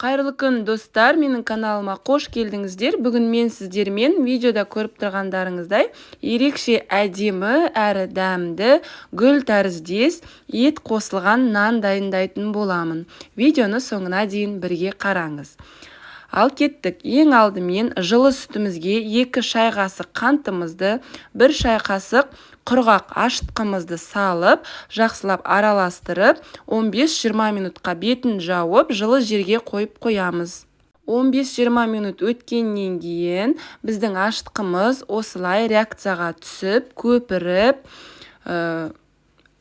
Қайырлы күн достар, менің каналыма қош келдіңіздер. Бүгін мен сіздермен видеода көріп тұрғандарыңыздай ерекше әдемі әрі дәмді гүл тәріздес ет қосылған нан дайындайтын боламын. Видеоны соңына дейін бірге қараңыз. Ал кеттік. Ең алдымен жылы сүтімізге 2 шай қасық қантымызды, 1 шай қасық құрғақ ашытқымызды салып, жақсылап араластырып, 15-20 минутқа бетін жауып, жылы жерге қойып қоямыз. 15-20 минут өткеннен кейін біздің ашытқымыз осылай реакцияға түсіп, көпіріп,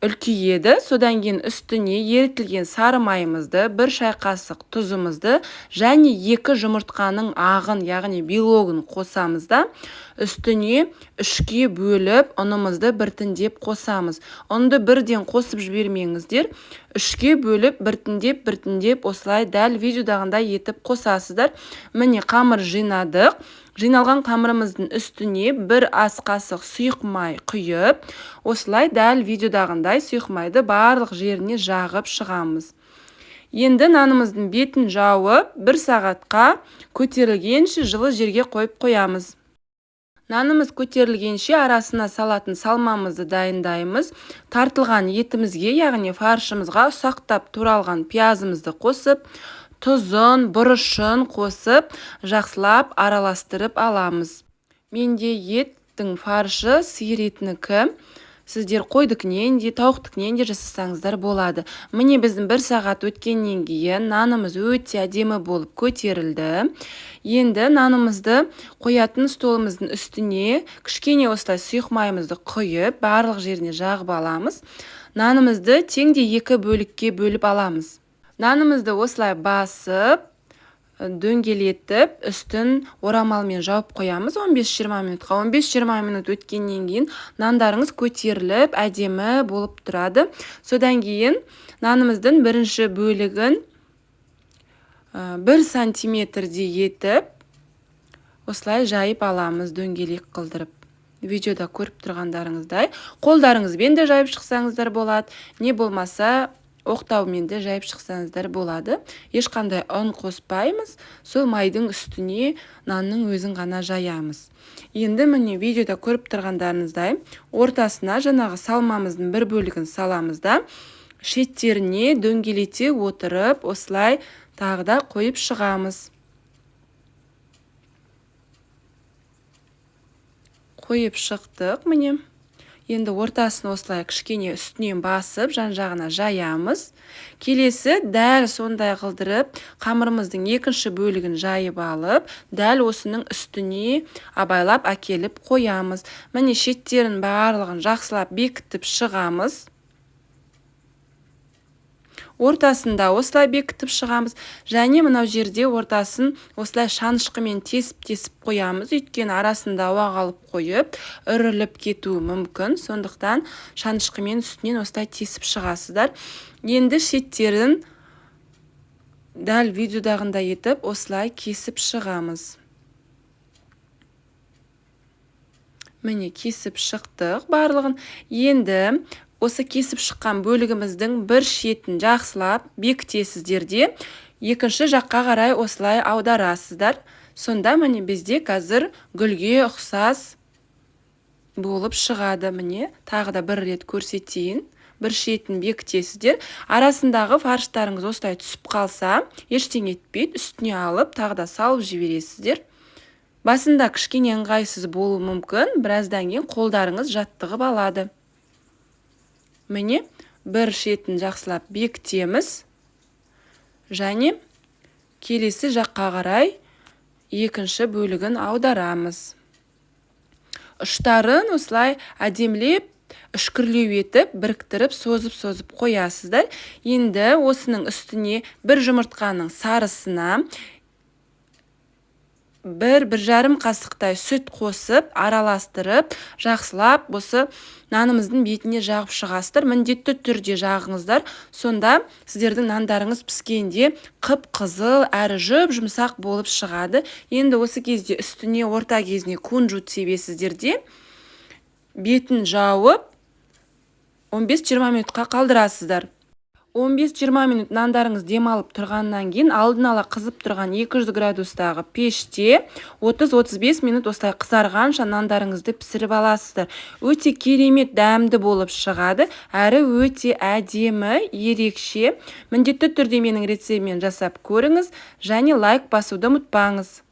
үлкейеді. Содан кейін үстіне ерітілген сары майымызды, 1 шай қасық тұзымызды және 2 жұмыртқаның ағын, яғни белогын қосамыз да, үстіне 3-ке бөліп, ұнымызды біртіндеп қосамыз. Ұнды бірден қосып жібермеңіздер. 3-ке бөліп, біртіндеп осылай дәл видеодағындай етіп қосасыздар. Міне қамыр жинадық. Жиналған қамырымыздың үстіне 1 ас қасық сұйық май құйып, осылай дәл видеодағындай сұйық майды барлық жеріне жағып шығамыз. Енді нанымыздың бетін жауып, 1 сағатқа көтерілгенше жылы жерге қойып қоямыз. Нанымыз көтерілгенше арасына салатын салмамызды дайындаймыз. Тартылған етімізге, яғни фаршымызға ұсақтап туралған пиязымызды қосып, тұзын, бұрышын қосып, жақсылап араластырып аламыз. Менде еттің фаршы сиыр етінікі. Сіздер қойдікінен де, тауықтікінен де жасасаңыздар болады. Міне біздің 1 сағат өткеннен кейін нанымыз өте әдемі болып көтерілді. Енді нанымызды қоятын столымыздың үстіне кішкене осылай сұйық майымызды құйып, барлық жеріне жағып аламыз. Нанымызды теңде 2 бөлікке бөліп аламыз. Нанымызды осылай басып, дөңгелетіп, үстін орамалмен жауып қоямыз 15-20 минутқа. 15-20 минут өткеннен кейін нандарыңыз көтеріліп, әдемі болып тұрады. Содан кейін нанымыздың бірінші бөлігін 1 сантиметрдей етіп, осылай жайып аламыз, дөңгелек қылдырып. Видеода көріп тұрғандарыңыздай. Қолдарыңызбен де жайып шықсаңыздар болады, не болмаса оқтаумен де жайып шықсаңыздар болады. Ешқандай ұн қоспаймыз, сол майдың үстіне нанның өзін ғана жаямыз. Енді міне видеода көріп тұрғандарыңыздай, ортасына жаңағы салмамыздың 1 бөлігін саламыз да, шеттеріне дөңгелете отырып, осылай тағы да қойып шығамыз. Қойып шықтық, міне. Енді ортасын осылай кішкене үстінен басып, жан-жағына жаямыз. Келесі дәл сондай қылдырып, қамырымыздың 2-ші бөлігін жайып алып, дәл осының үстіне абайлап әкеліп қоямыз. Міне шеттерін барлығын жақсылап бекітіп шығамыз. Ортасында осылай бекітіп шығамыз. Және мынау жерде ортасын осылай шанышқымен тесіп қоямыз. Өйткені арасында ауа қалып қойып, үріліп кетуі мүмкін. Сондықтан шанышқымен үстінен осылай тесіп шығасыздар. Енді шеттерін дәл видеодағындай етіп, осылай кесіп шығамыз. Міне кесіп шықтық барлығын. Енді осы кесіп шыққан бөлігіміздің 1 шетін жақсылап бекітесіздер де, 2-ші жаққа қарай осылай аударасыздар. Сонда міне бізде қазір гүлге ұқсас болып шығады. Міне тағы да 1 рет көрсетейін. 1 шетін бекітесіздер. Арасындағы фарштарыңыз осылай түсіп қалса, ештеңе етпейді, үстіне алып, тағы да салып жібересіздер. Басында кішкене ыңғайсыз болуы мүмкін, біраздан кейін қолдарыңыз жаттығып алады. Міне 1 шетін жақсылап бекітеміз. Және келесі жаққа қарай 2-ші бөлігін аударамыз. Ұштарын осылай әдемілеп, үшкірлеу етіп, біріктіріп, созып қоясыздар. Енді осының үстіне 1 жұмыртқаның сарысына 1-1,5 қасықтай сүт қосып, араластырып, жақсылап осы нанымыздың бетіне жағып шығасыздар. Міндетті түрде жағыңыздар. Сонда сіздердің нандарыңыз піскенде қып-қызыл әрі жұмсақ болып шығады. Енді осы кезде үстіне орта кезіне кунжут себесіздер де, бетін жауып 15-20 минутқа қалдырасыздар. 15-20 минут нандарыңыз демалып тұрғаннан кейін алдын ала қызып тұрған 200 градустағы пеште 30-35 минут осылай қызарғанша нандарыңызды пісіріп аласыздар. Өте керемет дәмді болып шығады, әрі өте әдемі, ерекше. Міндетті түрде менің рецептіммен жасап көріңіз және лайк басуды ұмытпаңыз.